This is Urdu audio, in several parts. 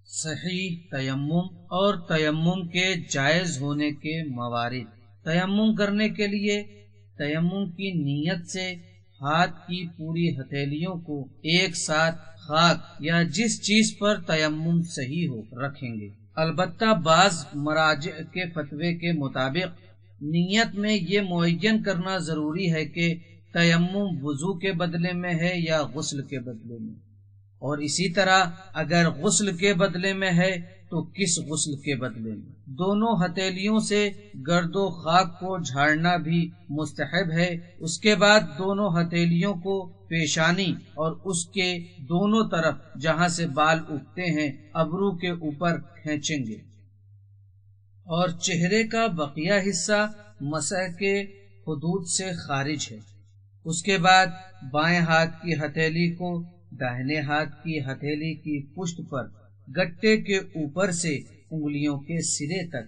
صحیح تیمم اور تیمم کے جائز ہونے کے موارد۔ تیمم کرنے کے لیے تیمم کی نیت سے ہاتھ کی پوری ہتھیلیوں کو ایک ساتھ خاک یا جس چیز پر تیمم صحیح ہو رکھیں گے۔ البتہ بعض مراجع کے فتوے کے مطابق نیت میں یہ معین کرنا ضروری ہے کہ تیمم وضو کے بدلے میں ہے یا غسل کے بدلے میں، اور اسی طرح اگر غسل کے بدلے میں ہے تو کس غسل کے بدلے میں۔ دونوں ہتھیلیوں سے گرد و خاک کو جھاڑنا بھی مستحب ہے۔ اس کے بعد دونوں ہتھیلیوں کو پیشانی اور اس کے دونوں طرف جہاں سے بال اگتے ہیں ابرو کے اوپر کھینچیں گے، اور چہرے کا بقیہ حصہ مسح کے حدود سے خارج ہے۔ اس کے بعد بائیں ہاتھ کی ہتھیلی کو داہنے ہاتھ کی ہتھیلی کی پشت پر گٹے کے اوپر سے انگلیوں کے سرے تک،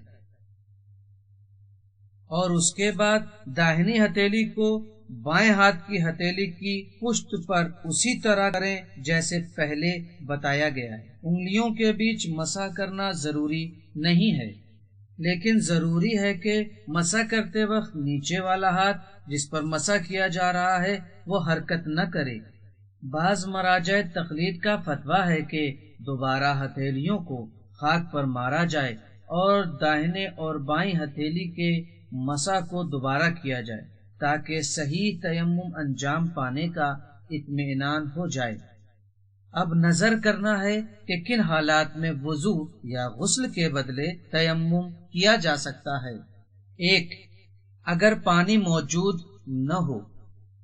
اور اس کے بعد داہنی ہتھیلی کو بائیں ہاتھ کی ہتھیلی کی پشت پر اسی طرح کریں جیسے پہلے بتایا گیا ہے۔ انگلیوں کے بیچ مسح کرنا ضروری نہیں ہے، لیکن ضروری ہے کہ مسح کرتے وقت نیچے والا ہاتھ جس پر مسح کیا جا رہا ہے وہ حرکت نہ کرے۔ بعض مراجع تقلید کا فتویٰ ہے کہ دوبارہ ہتھیلیوں کو خاک پر مارا جائے اور داہنے اور بائیں ہتھیلی کے مسح کو دوبارہ کیا جائے تاکہ صحیح تیمم انجام پانے کا اطمینان ہو جائے۔ اب نظر کرنا ہے کہ کن حالات میں وضو یا غسل کے بدلے تیمم کیا جا سکتا ہے۔ 1. اگر پانی موجود نہ ہو،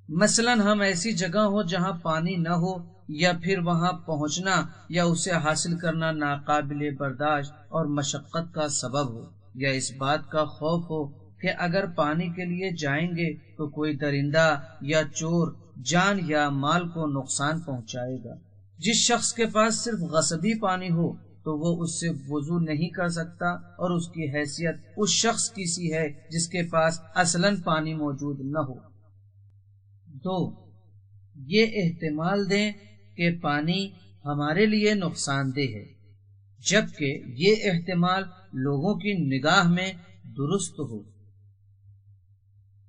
مثلا ہم ایسی جگہ ہو جہاں پانی نہ ہو، یا پھر وہاں پہنچنا یا اسے حاصل کرنا ناقابل برداشت اور مشقت کا سبب ہو، یا اس بات کا خوف ہو کہ اگر پانی کے لیے جائیں گے تو کوئی درندہ یا چور جان یا مال کو نقصان پہنچائے گا۔ جس شخص کے پاس صرف غصبی پانی ہو تو وہ اس سے وضو نہیں کر سکتا، اور اس کی حیثیت اس شخص کی سی ہے جس کے پاس اصلاً پانی موجود نہ ہو۔ 2. یہ احتمال دیں کہ پانی ہمارے لیے نقصان دہ ہے، جبکہ یہ احتمال لوگوں کی نگاہ میں درست ہو۔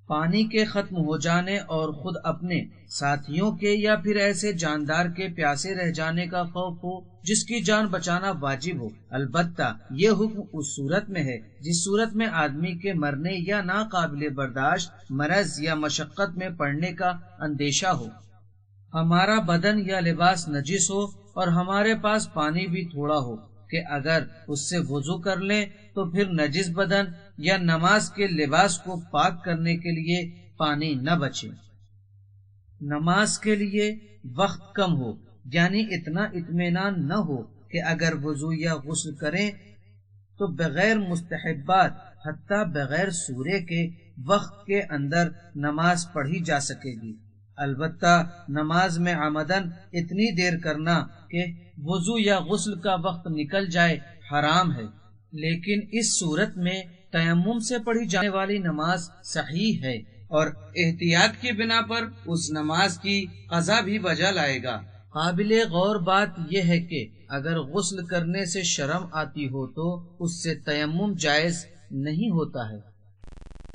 پانی کے ختم ہو جانے اور خود اپنے ساتھیوں کے یا پھر ایسے جاندار کے پیاسے رہ جانے کا خوف ہو جس کی جان بچانا واجب ہو۔ البتہ یہ حکم اس صورت میں ہے جس صورت میں آدمی کے مرنے یا ناقابل برداشت مرض یا مشقت میں پڑنے کا اندیشہ ہو، ہمارا بدن یا لباس نجس ہو اور ہمارے پاس پانی بھی تھوڑا ہو کہ اگر اس سے وضو کر لیں تو پھر نجس بدن یا نماز کے لباس کو پاک کرنے کے لیے پانی نہ بچے۔ نماز کے لیے وقت کم ہو، یعنی اتنا اطمینان نہ ہو کہ اگر وضو یا غسل کریں تو بغیر مستحبات حتیٰ بغیر سورے کے وقت کے اندر نماز پڑھی جا سکے گی۔ البتہ نماز میں عمدن اتنی دیر کرنا کہ وضو یا غسل کا وقت نکل جائے حرام ہے، لیکن اس صورت میں تیمم سے پڑھی جانے والی نماز صحیح ہے اور احتیاط کی بنا پر اس نماز کی قضا بھی بجا لائے گا۔ قابل غور بات یہ ہے کہ اگر غسل کرنے سے شرم آتی ہو تو اس سے تیمم جائز نہیں ہوتا ہے۔